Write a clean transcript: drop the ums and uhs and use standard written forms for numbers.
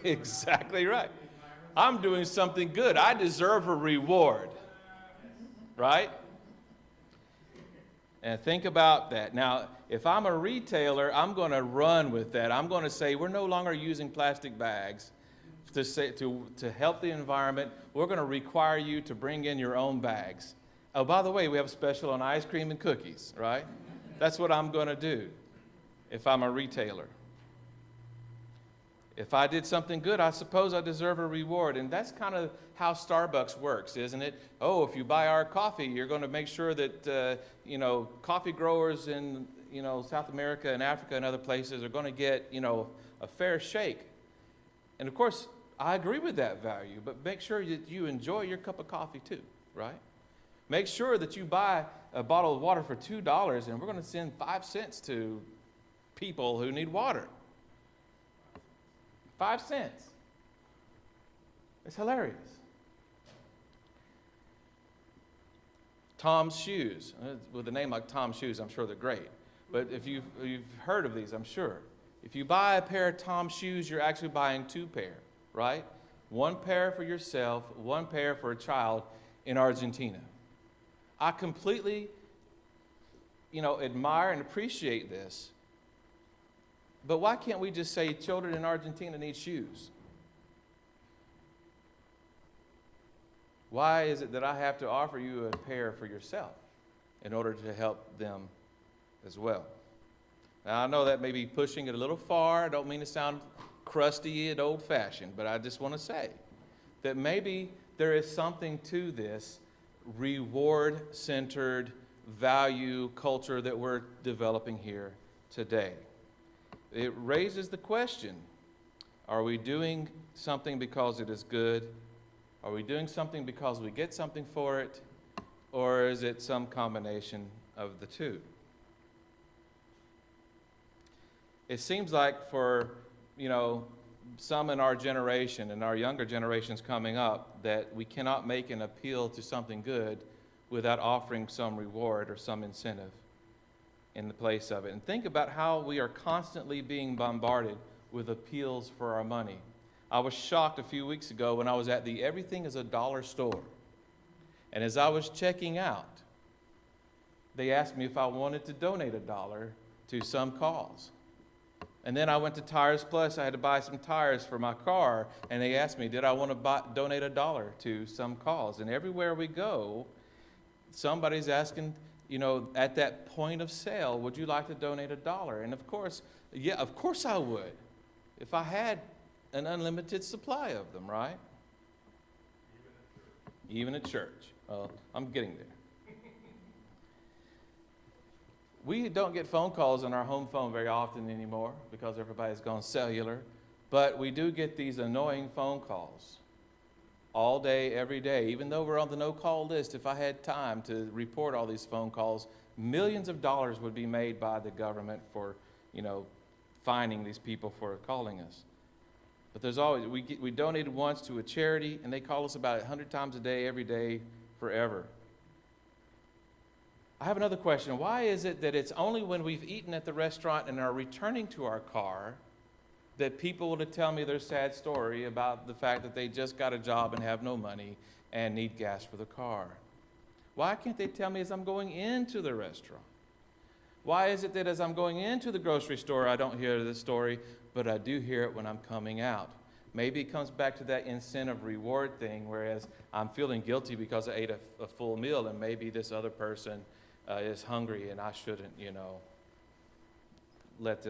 Exactly right. I'm doing something good. I deserve a reward, right? And think about that. Now, if I'm a retailer, I'm going to run with that. I'm going to say we're no longer using plastic bags to help the environment. We're going to require you to bring in your own bags. Oh, by the way, we have a special on ice cream and cookies, right? That's what I'm going to do if I'm a retailer. If I did something good, I suppose I deserve a reward. And that's kind of how Starbucks works, isn't it? Oh, if you buy our coffee, you're going to make sure that, coffee growers in, South America and Africa and other places are going to get, a fair shake. And of course, I agree with that value, but make sure that you enjoy your cup of coffee too, right? Make sure that you buy a bottle of water for $2 and we're going to send 5 cents to people who need water. 5 cents. It's hilarious. Tom's Shoes. With a name like Tom's Shoes, I'm sure they're great. But if you've heard of these, I'm sure. If you buy a pair of Tom's Shoes, you're actually buying 2 pair, right? 1 pair for yourself, 1 pair for a child in Argentina. I completely, admire and appreciate this. But why can't we just say children in Argentina need shoes? Why is it that I have to offer you a pair for yourself in order to help them as well? Now, I know that may be pushing it a little far. I don't mean to sound crusty and old-fashioned, but I just want to say that maybe there is something to this reward-centered value culture that we're developing here today. It raises the question, are we doing something because it is good? Are we doing something because we get something for it? Or is it some combination of the two? It seems like for, some in our generation and our younger generations coming up that we cannot make an appeal to something good without offering some reward or some incentive in the place of it. And think about how we are constantly being bombarded with appeals for our money. I was shocked a few weeks ago when I was at the Everything is a Dollar store. And as I was checking out, they asked me if I wanted to donate $1 to some cause. And then I went to Tires Plus. I had to buy some tires for my car. And they asked me, did I want to donate $1 to some cause? And everywhere we go, somebody's asking, at that point of sale, would you like to donate $1? And of course I would, if I had an unlimited supply of them, right? Even at church. I'm getting there. We don't get phone calls on our home phone very often anymore because everybody's gone cellular, but we do get these annoying phone calls all day, every day. Even though we're on the no-call list, if I had time to report all these phone calls, millions of dollars would be made by the government for, fining these people for calling us. But there's always, we donated once to a charity, and they call us about 100 times a day, every day, forever. I have another question. Why is it that it's only when we've eaten at the restaurant and are returning to our car that people will tell me their sad story about the fact that they just got a job and have no money and need gas for the car? Why can't they tell me as I'm going into the restaurant? Why is it that as I'm going into the grocery store, I don't hear this story, but I do hear it when I'm coming out? Maybe it comes back to that incentive reward thing, whereas I'm feeling guilty because I ate a full meal, and maybe this other person is hungry and I shouldn't, let them